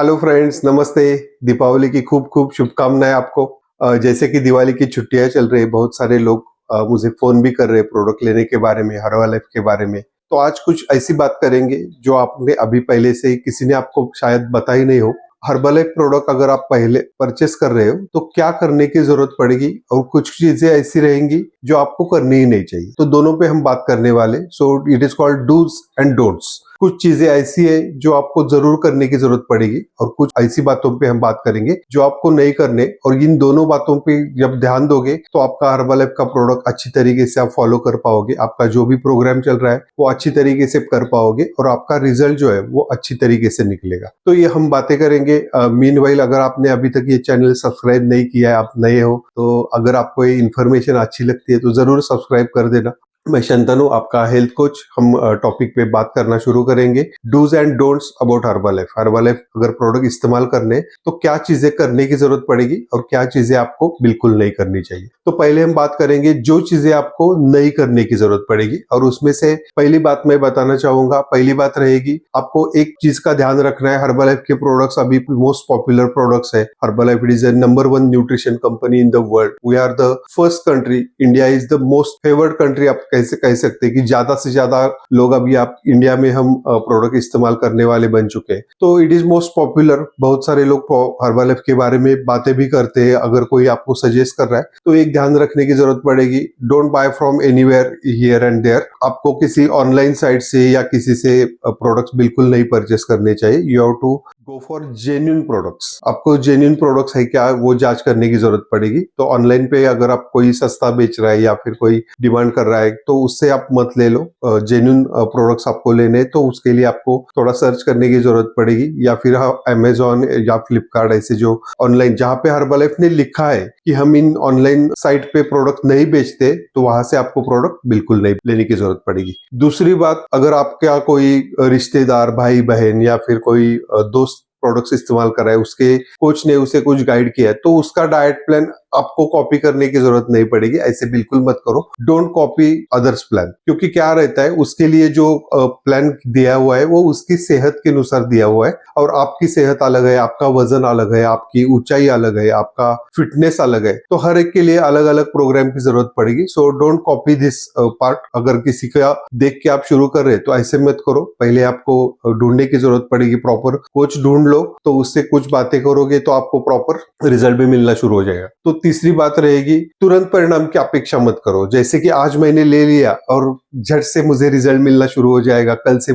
Hello friends, नमस्ते। दीपावली की खूब खूब शुभकामनाएं आपको। जैसे कि दिवाली की छुट्टियां चल रही है, बहुत सारे लोग मुझे फोन भी कर रहे हैं प्रोडक्ट लेने के बारे में, हर्बल के बारे में। तो आज कुछ ऐसी बात करेंगे जो आपने अभी पहले से ही किसी ने आपको शायद बताई नहीं हो। हर्बल प्रोडक्ट अगर आप पहले परचेस कर रहे हो तो क्या करने की जरूरत पड़ेगी, और कुछ चीजें ऐसी रहेंगी जो आपको करनी ही नहीं चाहिए। तो दोनों पे हम बात करने वाले। So it is called dos and don'ts. कुछ चीजें ऐसी है जो आपको जरूर करने की जरूरत पड़ेगी, और कुछ ऐसी बातों पे हम बात करेंगे जो आपको नहीं करने। और इन दोनों बातों पे जब ध्यान दोगे तो आपका हर्बल का प्रोडक्ट अच्छी तरीके से आप फॉलो कर पाओगे। आपका जो भी प्रोग्राम चल रहा है वो अच्छी तरीके से कर पाओगे, और आपका रिजल्ट जो है वो अच्छी तरीके से निकलेगा। तो ये हम बातें करेंगे। मीनवाइल अगर आपने अभी तक ये चैनल सब्सक्राइब नहीं किया है, आप नए हो, तो अगर आपको ये इन्फॉर्मेशन अच्छी लगती है तो जरूर सब्सक्राइब कर देना। मैं शंतनु, आपका हेल्थ कोच। हम टॉपिक पे बात करना शुरू करेंगे। Dos and don'ts about herbal अगर प्रोडक्ट इस्तेमाल करने तो क्या चीजें करने की जरूरत पड़ेगी और क्या चीजें आपको बिल्कुल नहीं करनी चाहिए। तो पहले हम बात करेंगे जो चीजें आपको नहीं करने की जरूरत पड़ेगी, और उसमें से पहली बात मैं बताना चाहूंगा। पहली बात रहेगी, आपको एक चीज का ध्यान रखना है। हर्बल के प्रोडक्ट्स अभी मोस्ट पॉपुलर प्रोडक्ट्स है। Herbal it is number 1 nutrition company in the world. We are the first country, India is the most favoured country. आप कैसे कह सकते हैं कि ज्यादा से ज्यादा लोग अभी आप इंडिया में हम प्रोडक्ट इस्तेमाल करने वाले बन चुके हैं। तो इट इज मोस्ट पॉपुलर। बहुत सारे लोग हर्बल के बारे में बातें भी करते हैं। अगर कोई आपको सजेस्ट कर रहा है तो एक ध्यान रखने की जरूरत पड़ेगी, don't buy from anywhere here and there. आपको किसी ऑनलाइन साइट से या किसी से प्रोडक्ट्स बिल्कुल नहीं परचेस करने चाहिए। You have to go for genuine products. आपको जेन्युइन प्रोडक्ट्स है क्या वो जांच करने की जरूरत पड़ेगी। तो ऑनलाइन पे अगर आप कोई सस्ता बेच रहा है या फिर कोई डिमांड कर रहा है तो उससे आप मत ले लो। जेन्युइन प्रोडक्ट्स आपको लेने तो उसके लिए आपको थोड़ा सर्च करने की जरूरत पड़ेगी, या फिर अमेजोन या फ्लिपकार्ट ऐसे जो ऑनलाइन जहां पे हर्बल ने लिखा है कि हम इन ऑनलाइन साइट पे प्रोडक्ट नहीं बेचते, तो वहां से आपको प्रोडक्ट बिल्कुल नहीं लेने की जरूरत पड़ेगी। दूसरी बात, अगर आपका कोई रिश्तेदार, भाई बहन या फिर कोई दोस्त प्रोडक्ट्स इस्तेमाल कर रहा है, उसके कोच ने उसे कुछ गाइड किया है, तो उसका डाइट प्लान आपको कॉपी करने की जरूरत नहीं पड़ेगी। ऐसे बिल्कुल मत करो। डोंट कॉपी अदर्स प्लान, क्योंकि क्या रहता है उसके लिए जो प्लान दिया हुआ है वो उसकी सेहत के अनुसार दिया हुआ है, और आपकी सेहत अलग है, आपका वजन अलग है, आपकी ऊंचाई अलग है, आपका फिटनेस अलग है। तो हर एक के लिए अलग अलग प्रोग्राम की जरूरत पड़ेगी। So don't copy this part. अगर किसी का देख के आप शुरू कर रहे तो ऐसे मत करो। पहले आपको ढूंढने की जरूरत पड़ेगी, प्रॉपर कोच ढूंढ लो। तो उससे कुछ बातें करोगे तो आपको प्रॉपर रिजल्ट भी मिलना शुरू हो जाएगा। तो तीसरी बात रहेगी, तुरंत परिणाम की अपेक्षा मत करो। जैसे कि आज मैंने ले लिया और झट से मुझे रिजल्ट मिलना शुरू हो जाएगा, कल से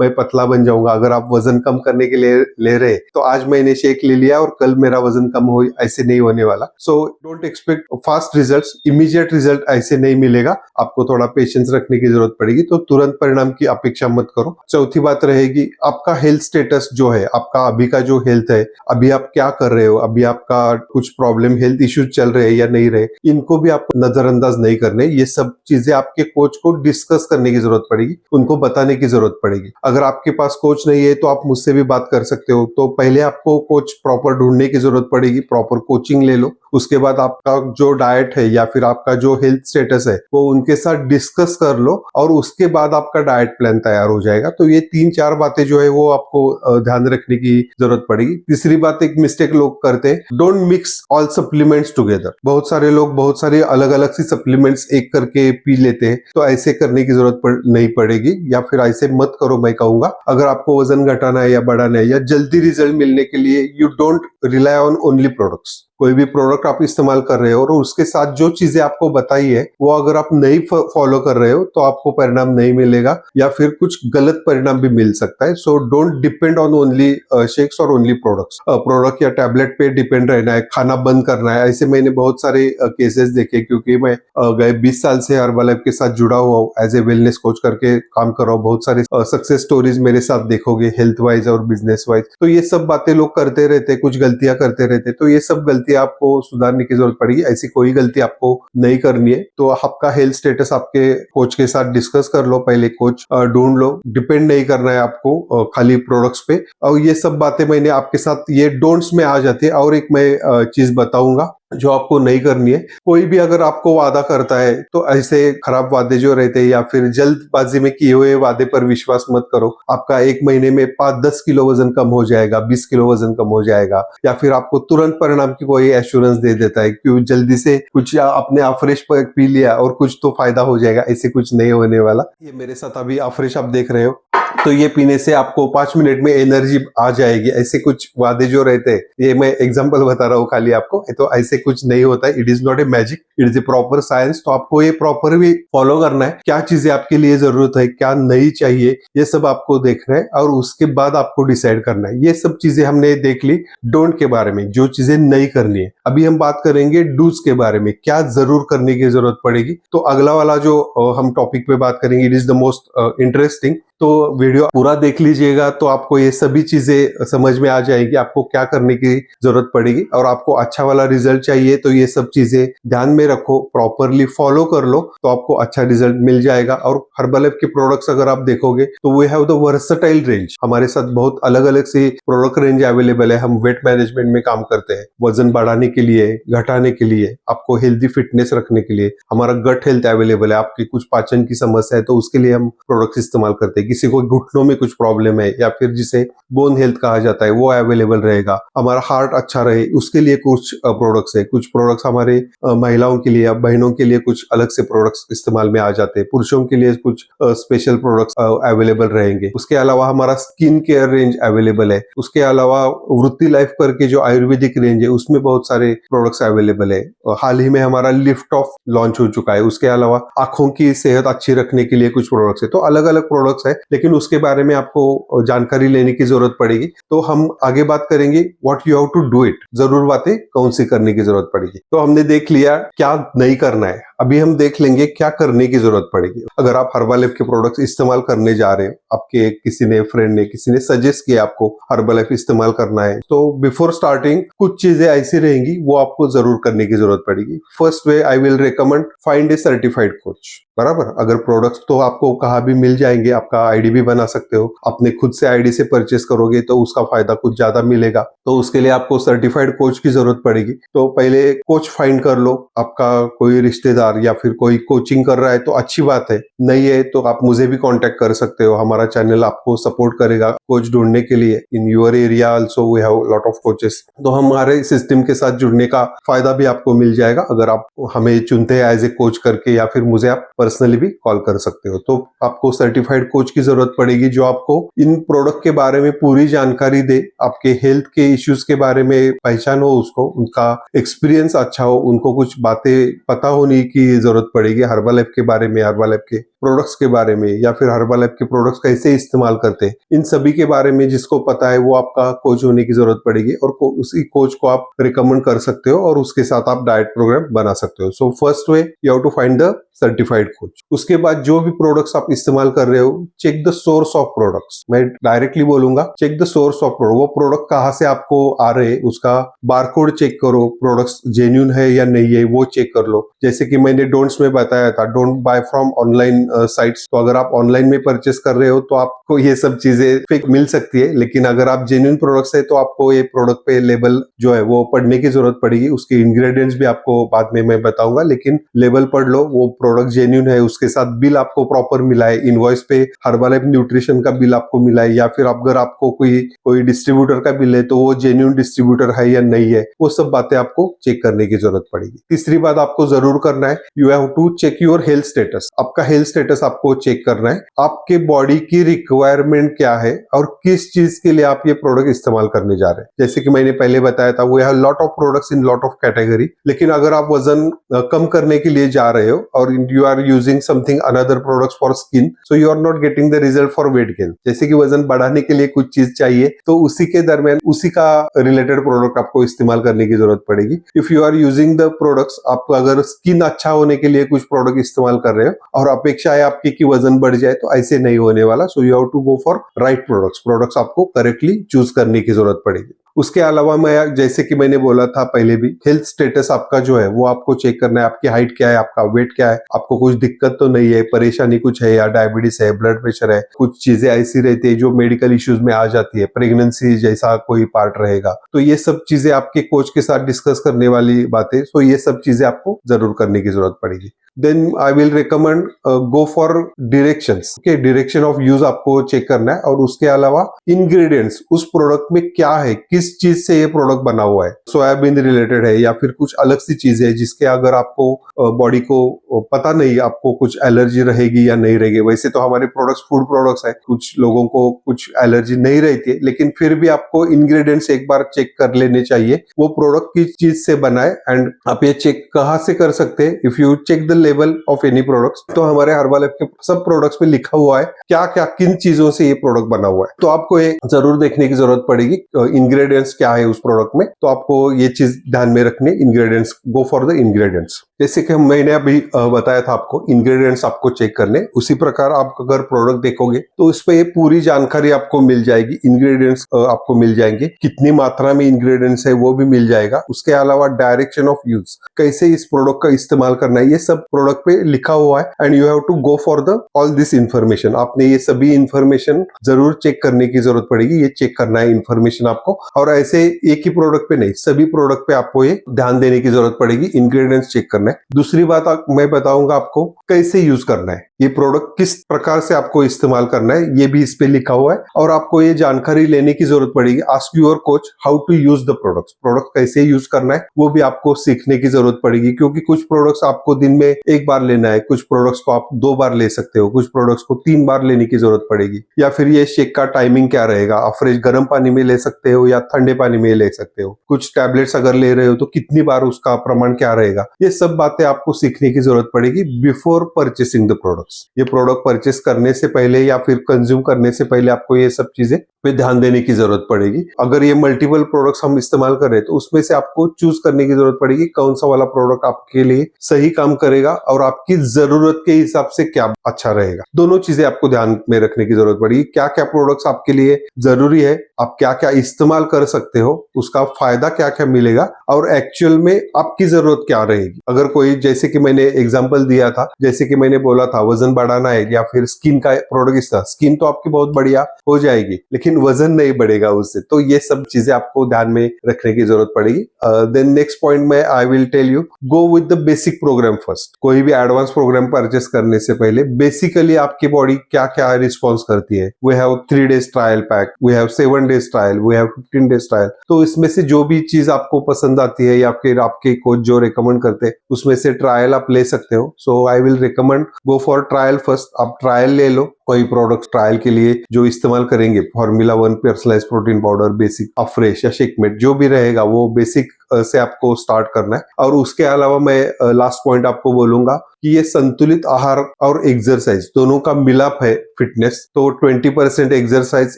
मैं पतला बन जाऊंगा। अगर आप वजन कम करने के लिए ले रहे तो आज मैंने शेक ले लिया और कल मेरा वजन कम हो, ऐसे नहीं होने वाला। So don't expect fast results, immediate result ऐसे नहीं मिलेगा। आपको थोड़ा पेशेंस रखने की जरूरत पड़ेगी। तो तुरंत परिणाम की अपेक्षा मत करो। चौथी बात रहेगी, आपका हेल्थ स्टेटस जो है, आपका अभी का जो हेल्थ है, अभी आप क्या कर रहे हो, अभी आपका कुछ प्रॉब्लम, हेल्थ इश्यूज चल रहे हैं या नहीं रहे, इनको भी आपको नजरअंदाज नहीं करने। ये सब चीजें आपके कोच को डिस्कस करने की जरूरत पड़ेगी, उनको बताने की जरूरत पड़ेगी। अगर आपके पास कोच नहीं है तो आप मुझसे भी बात कर सकते हो। तो पहले आपको कोच प्रॉपर ढूंढने की जरूरत पड़ेगी, प्रॉपर कोचिंग ले लो। उसके बाद आपका जो डाइट है या फिर आपका जो हेल्थ स्टेटस है वो उनके साथ डिस्कस कर लो, और उसके बाद आपका डाइट प्लान तैयार हो जाएगा। तो ये 3-4 बातें जो है वो आपको ध्यान रखने की जरूरत पड़ेगी। तीसरी बात, एक मिस्टेक लोग करते हैं, don't mix all supplements together. बहुत सारे लोग बहुत सारे अलग अलग सी सप्लीमेंट्स एक करके पी लेते हैं, तो ऐसे करने की जरूरत नहीं पड़ेगी, या फिर ऐसे मत करो। मैं कहूंगा अगर आपको वजन घटाना है या बढ़ाना है या जल्दी रिजल्ट मिलने के लिए, you don't rely on only products. कोई भी प्रोडक्ट आप इस्तेमाल कर रहे हो और उसके साथ जो चीजें आपको बताई है वो अगर आप नहीं फॉलो कर रहे हो तो आपको परिणाम नहीं मिलेगा, या फिर कुछ गलत परिणाम भी मिल सकता है। So don't depend on only shakes और ओनली प्रोडक्ट्स। प्रोडक्ट या टैबलेट पे डिपेंड रहना है, खाना बंद करना है, ऐसे मैंने बहुत सारे केसेस देखे। क्योंकि मैं गए 20 साल से हर्बल के साथ जुड़ा हुआ हूँ, एज ए वेलनेस कोच करके काम कर रहा हूँ। बहुत सारे सक्सेस स्टोरीज मेरे साथ देखोगे, हेल्थ वाइज और बिजनेस वाइज। तो ये सब बातें लोग करते रहते, कुछ गलतियां करते रहते। तो ये सब गलतियां आपको सुधारने की जरूरत पड़ेगी। ऐसी कोई गलती आपको नहीं करनी है। तो आपका हेल्थ स्टेटस आपके कोच के साथ डिस्कस कर लो, पहले कोच ढूंढ लो। डिपेंड नहीं करना है आपको खाली प्रोडक्ट्स पे। और ये सब बातें मैंने आपके साथ, ये डोंट्स में आ जाती है। और एक मैं चीज बताऊंगा, जो आपको नहीं करनी है। कोई भी अगर आपको वादा करता है तो ऐसे खराब वादे जो रहते हैं या फिर जल्दबाजी में किए हुए वादे पर विश्वास मत करो। आपका 1 महीने में 5-10 किलो वजन कम हो जाएगा, 20 किलो वजन कम हो जाएगा, या फिर आपको तुरंत परिणाम की कोई एश्योरेंस दे देता है कि जल्दी से कुछ आपने अफ्रेश पी लिया और कुछ तो फायदा हो जाएगा, ऐसे कुछ नहीं होने वाला। ये मेरे साथ अभी अफ्रेश आप देख रहे हो, तो ये पीने से आपको 5 मिनट में एनर्जी आ जाएगी। ऐसे कुछ वादे जो रहते हैं, ये मैं एग्जांपल बता रहा हूँ खाली आपको, तो ऐसे कुछ नहीं होता है। It is not a magic, it is a proper science. तो आपको ये प्रॉपर भी फॉलो करना है, क्या चीजें आपके लिए जरूरत है, क्या नहीं चाहिए, ये सब आपको देखना है और उसके बाद आपको डिसाइड करना है। ये सब चीजें हमने देख ली डोंट के बारे में, जो चीजें नहीं करनी है। अभी हम बात करेंगे डूज के बारे में, क्या जरूर करने की जरूरत पड़ेगी। तो अगला वाला जो हम टॉपिक पे बात करेंगे, it is the most interesting. तो वीडियो पूरा देख लीजिएगा तो आपको ये सभी चीजें समझ में आ जाएगी, आपको क्या करने की जरूरत पड़ेगी। और आपको अच्छा वाला रिजल्ट चाहिए तो ये सब चीजें ध्यान में रखो, प्रॉपरली फॉलो कर लो, तो आपको अच्छा रिजल्ट मिल जाएगा। और हर्बलाइफ के प्रोडक्ट्स अगर आप देखोगे तो we have the versatile range. हमारे साथ बहुत अलग अलग सी प्रोडक्ट रेंज अवेलेबल है। हम वेट मैनेजमेंट में काम करते हैं, वजन बढ़ाने के लिए, घटाने के लिए, आपको हेल्दी फिटनेस रखने के लिए। हमारा गट हेल्थ अवेलेबल है, आपकी कुछ पाचन की समस्या है तो उसके लिए हम प्रोडक्ट्स इस्तेमाल करते हैं। किसी को घुटनों में कुछ प्रॉब्लम है या फिर जिसे बोन हेल्थ कहा जाता है, वो अवेलेबल रहेगा। हमारा हार्ट अच्छा रहे उसके लिए कुछ प्रोडक्ट्स है। कुछ प्रोडक्ट्स हमारे महिलाओं के लिए या बहनों के लिए कुछ अलग से प्रोडक्ट्स इस्तेमाल में आ जाते हैं। पुरुषों के लिए कुछ स्पेशल प्रोडक्ट्स अवेलेबल रहेंगे। उसके अलावा हमारा स्किन केयर रेंज अवेलेबल है। उसके अलावा वृत्ति लाइफ करके जो आयुर्वेदिक रेंज है उसमें बहुत सारे प्रोडक्ट्स अवेलेबल है। हाल ही में हमारा लिफ्ट ऑफ लॉन्च हो चुका है। उसके अलावा आंखों की सेहत अच्छी रखने के लिए कुछ प्रोडक्ट्स है। तो अलग अलग प्रोडक्ट्स है, लेकिन उसके बारे में आपको जानकारी लेने की जरूरत पड़ेगी। तो हम आगे बात करेंगे what you have to do it, जरूर बातें कौन सी करने की जरूरत पड़ेगी। तो हमने देख लिया क्या नहीं करना है, अभी हम देख लेंगे क्या करने की जरूरत पड़ेगी। अगर आप हर्बलाइफ के प्रोडक्ट्स इस्तेमाल करने जा रहे हो, आपके किसी ने फ्रेंड ने किसी ने सजेस्ट किया आपको हर्बलाइफ इस्तेमाल करना है, तो बिफोर स्टार्टिंग कुछ चीजें ऐसी रहेंगी वो आपको जरूर करने की जरूरत पड़ेगी। First way I will recommend find A certified coach. बराबर, अगर प्रोडक्ट्स तो आपको कहाँ भी मिल जाएंगे, आपका आईडी भी बना सकते हो, अपने खुद से आईडी से परचेस करोगे तो उसका फायदा कुछ ज्यादा मिलेगा। तो उसके लिए आपको सर्टिफाइड कोच की जरूरत पड़ेगी। तो पहले कोच फाइंड कर लो। आपका कोई रिश्तेदार या फिर कोई कोचिंग कर रहा है तो अच्छी बात है, नहीं है तो आप मुझे भी कांटेक्ट कर सकते हो। हमारा चैनल आपको सपोर्ट करेगा कोच ढूंढने के लिए। In your area also we have lot of coaches. तो हमारे सिस्टम के साथ जुड़ने का फायदा भी आपको मिल जाएगा अगर आप हमें चुनते हैं एज ए कोच करके, या फिर मुझे आप पर्सनली भी कॉल कर सकते हो। तो आपको सर्टिफाइड कोच की जरूरत पड़ेगी जो आपको इन प्रोडक्ट के बारे में पूरी जानकारी दे, आपके हेल्थ के इश्यूज के बारे में पहचान हो उसको, उनका एक्सपीरियंस अच्छा हो, उनको कुछ बातें पता होने की जरूरत पड़ेगी हर्बलाइफ के बारे में, हर्बलाइफ के प्रोडक्ट्स के बारे में, या फिर हर्बलाइफ के प्रोडक्ट्स कैसे इस्तेमाल करते हैं, इन सभी के बारे में जिसको पता है वो आपका कोच होने की जरूरत पड़ेगी। और उसी कोच को आप रिकमेंड कर सकते हो और उसके साथ आप डाइट प्रोग्राम बना सकते हो। So first way you have to find the certified coach. उसके बाद जो भी प्रोडक्ट्स आप इस्तेमाल कर रहे हो, check the source of products. मैं डायरेक्टली बोलूंगा check the source of product. वो प्रोडक्ट कहाँ से आपको आ रहे हैं उसका बारकोड चेक करो, प्रोडक्ट्स जेन्युइन है या नहीं है वो चेक कर लो। जैसे कि मैंने डोंट्स में बताया था, don't buy from online sites. तो अगर आप ऑनलाइन में परचेस कर रहे हो तो आपको ये सब चीजें फेक मिल सकती है, लेकिन अगर आप जेन्युइन प्रोडक्ट्स है तो आपको ये प्रोडक्ट पे लेबल जो है वो पढ़ने की जरूरत पड़ेगी। उसके इंग्रेडिएंट्स भी आपको बाद में मैं बताऊंगा, लेकिन लेबल पढ़ लो, वो प्रोडक्ट जेन्युइन है, उसके साथ बिल आपको प्रॉपर मिला है, इनवॉइस पे हर्बलाइफ न्यूट्रिशन का बिल आपको मिला है, या फिर अगर आपको कोई डिस्ट्रीब्यूटर का बिल है तो वो जेन्युइन डिस्ट्रीब्यूटर है या नहीं है, वो सब बातें आपको चेक करने की जरूरत पड़ेगी। तीसरी बात आपको जरूर करना है, you have to check your health status. आपका हेल्थ स्टेटस आपको चेक करना है, आपके बॉडी की रिक्वायरमेंट क्या है और किस चीज के लिए आप ये प्रोडक्ट इस्तेमाल करने जा रहे हैं। जैसे कि मैंने पहले बताया था, we have lot of products in lot of category, लेकिन अगर आप वजन कम करने के लिए जा रहे हो और you are using something another products for skin, so you are not getting the result for weight gain. जैसे कि वजन बढ़ाने के लिए कुछ चीज चाहिए तो उसी के दरमियान उसी का रिलेटेड प्रोडक्ट आपको इस्तेमाल करने की जरूरत पड़ेगी। If you are using the products, आप अगर स्किन अच्छा होने के लिए कुछ प्रोडक्ट इस्तेमाल कर रहे हो और अपेक्षा है आपकी कि वजन बढ़ जाए, तो ऐसे नहीं होने वाला। So you have to go for right products. Products आपको करेक्टली चूज करने की जरूरत पड़ेगी। उसके अलावा मैं जैसे कि मैंने बोला था पहले भी, हेल्थ स्टेटस आपका जो है वो आपको चेक करना है। आपकी हाइट क्या है, आपका वेट क्या है, आपको कुछ दिक्कत तो नहीं है, परेशानी कुछ है, या डायबिटीज है, ब्लड प्रेशर है, कुछ चीजें ऐसी रहती है जो मेडिकल इश्यूज में आ जाती है, प्रेगनेंसी जैसा कोई पार्ट रहेगा, तो ये सब चीजें आपके कोच के साथ डिस्कस करने वाली बातें, तो ये सब चीजें आपको जरूर करने की जरूरत पड़ेगी। Then I will recommend go for directions. Okay, direction of use आपको चेक करना है, और उसके अलावा इंग्रेडिएंट्स उस प्रोडक्ट में क्या है, किस चीज से ये प्रोडक्ट बना हुआ है, सोयाबीन रिलेटेड है या फिर कुछ अलग सी चीज है जिसके अगर आपको बॉडी को पता नहीं, आपको कुछ एलर्जी रहेगी या नहीं रहेगी। वैसे तो हमारे प्रोडक्ट्स फूड प्रोडक्ट्स है, कुछ लोगों को कुछ एलर्जी नहीं रहती है, लेकिन फिर भी आपको इंग्रेडिएंट्स एक बार चेक कर लेने चाहिए, वो प्रोडक्ट किस चीज से बना है। एंड आप ये चेक कहाँ से कर सकते हैं, if you check the level of any products, तो हमारे हर्बलाइफ के सब प्रोडक्ट्स में लिखा हुआ है क्या क्या किन चीजों से ये प्रोडक्ट बना हुआ है, तो आपको ये जरूर देखने की जरूरत पड़ेगी इंग्रेडिएंट्स क्या है उस प्रोडक्ट में। तो आपको ये चीज ध्यान में रखनी है, ingredients, go for the ingredients. जैसे कि मैंने अभी बताया था आपको, इंग्रेडिएंट्स आपको चेक करने, उसी प्रकार आप अगर प्रोडक्ट देखोगे तो इस पे ये पूरी जानकारी आपको मिल जाएगी। इंग्रेडिएंट्स आपको मिल जाएंगे, कितनी मात्रा में इंग्रेडिएंट्स है वो भी मिल जाएगा। उसके अलावा डायरेक्शन ऑफ यूज, कैसे इस प्रोडक्ट का इस्तेमाल करना है, ये सब प्रोडक्ट पे लिखा हुआ है। And you have to go for the all this information. आपने ये सभी इंफॉर्मेशन जरूर चेक करने की जरूरत पड़ेगी, ये चेक करना है इंफॉर्मेशन आपको। और ऐसे एक ही प्रोडक्ट पे नहीं, सभी प्रोडक्ट पे आपको ये ध्यान देने की जरूरत पड़ेगी, इंग्रेडिएंट्स चेक करना है। दूसरी बात मैं बताऊंगा आपको कैसे यूज करना है, ये प्रोडक्ट किस प्रकार से आपको इस्तेमाल करना है, ये भी इस पे लिखा हुआ है। और आपको ये जानकारी लेने की जरूरत पड़ेगी। Ask your coach how to use the products, product कैसे यूज करना है वो भी आपको सीखने की जरूरत पड़ेगी, क्योंकि कुछ प्रोडक्ट्स आपको दिन में एक बार लेना है, कुछ प्रोडक्ट्स को आप 2 बार ले सकते हो, कुछ प्रोडक्ट्स को 3 बार लेने की जरूरत पड़ेगी। या फिर ये शेक का टाइमिंग क्या रहेगा, आप फ्रेश गर्म पानी में ले सकते हो या ठंडे पानी में ले सकते हो, कुछ टैबलेट्स अगर ले रहे हो तो कितनी बार उसका प्रमाण क्या रहेगा, ये सब बातें आपको सीखने की जरूरत पड़ेगी बिफोर परचेसिंग द प्रोडक्ट्स। ये प्रोडक्ट परचेस करने से पहले या फिर कंज्यूम करने से पहले आपको ये सब चीजें पे ध्यान देने की जरूरत पड़ेगी। अगर ये मल्टीपल प्रोडक्ट्स हम इस्तेमाल कर रहे हैं तो उसमें से आपको चूज करने की जरूरत पड़ेगी कौन सा वाला प्रोडक्ट आपके लिए सही काम करेगा और आपकी जरूरत के हिसाब से क्या अच्छा रहेगा। दोनों चीजें आपको ध्यान में रखने की जरूरत पड़ेगी, क्या क्या प्रोडक्ट्स आपके लिए जरूरी है, आप क्या क्या इस्तेमाल कर सकते हो, उसका फायदा क्या क्या मिलेगा और एक्चुअल में आपकी जरूरत क्या रहेगी। अगर कोई, जैसे कि मैंने एग्जांपल दिया था, जैसे कि मैंने बोला था वजन बढ़ाना है या फिर स्किन का प्रोडक्ट इस्तेमाल, स्किन तो आपकी बहुत बढ़िया हो जाएगी लेकिन वजन नहीं बढ़ेगा उससे, तो ये सब चीजें आपको ध्यान में रखने की जरूरत पड़ेगी। देन नेक्स्ट पॉइंट में I will tell you, go with the basic program first. कोई भी एडवांस प्रोग्राम परचेस करने से पहले बेसिकली आपकी बॉडी क्या क्या रिस्पॉन्स करती है। We have 3 days trial pack, we have 7 days trial, we have 15 days trial. तो इसमें से जो भी चीज आपको पसंद आती है या फिर आपके कोच जो रिकमेंड करते हैं उसमें से ट्रायल आप ले सकते हो। So I will recommend go for trial first. आप ट्रायल ले लो, कोई प्रोडक्ट ट्रायल के लिए जो इस्तेमाल करेंगे, formula 1 personalised protein powder, basic, afresh या शेकमेट, जो भी रहेगा वो बेसिक से आपको स्टार्ट करना है। और उसके अलावा मैं लास्ट पॉइंट आपको बोलूंगा कि ये संतुलित आहार और एक्सरसाइज दोनों का मिलाप है फिटनेस। तो 20% exercise,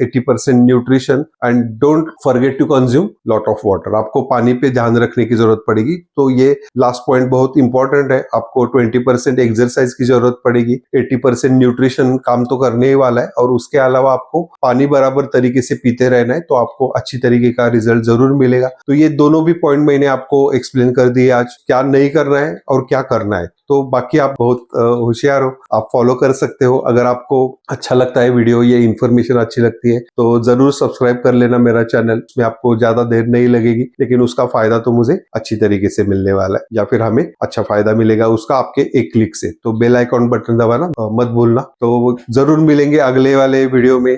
80% nutrition and don't forget to consume lot of water. आपको पानी पे ध्यान रखने की जरूरत पड़ेगी। तो ये लास्ट पॉइंट बहुत इंपॉर्टेंट है। आपको 20% एक्सरसाइज की जरूरत पड़ेगी, 80% न्यूट्रिशन काम तो करने ही वाला है और उसके अलावा आपको पानी बराबर तरीके से पीते रहना है, तो आपको अच्छी तरीके का रिजल्ट जरूर मिलेगा। तो ये दोनों भी पॉइंट मैंने आपको एक्सप्लेन कर दिए आज, क्या नहीं करना है और क्या करना है। तो बाकी आप बहुत होशियार हो, आप फॉलो कर सकते हो। अगर आपको अच्छा लगता है वीडियो, ये इन्फॉर्मेशन अच्छी लगती है तो जरूर सब्सक्राइब कर लेना मेरा चैनल। इसमें आपको ज्यादा देर नहीं लगेगी लेकिन उसका फायदा तो मुझे अच्छी तरीके से मिलने वाला है, या फिर हमें अच्छा फायदा मिलेगा उसका आपके एक क्लिक से। तो बेल आइकॉन बटन दबाना मत भूलना। तो जरूर मिलेंगे अगले वाले वीडियो में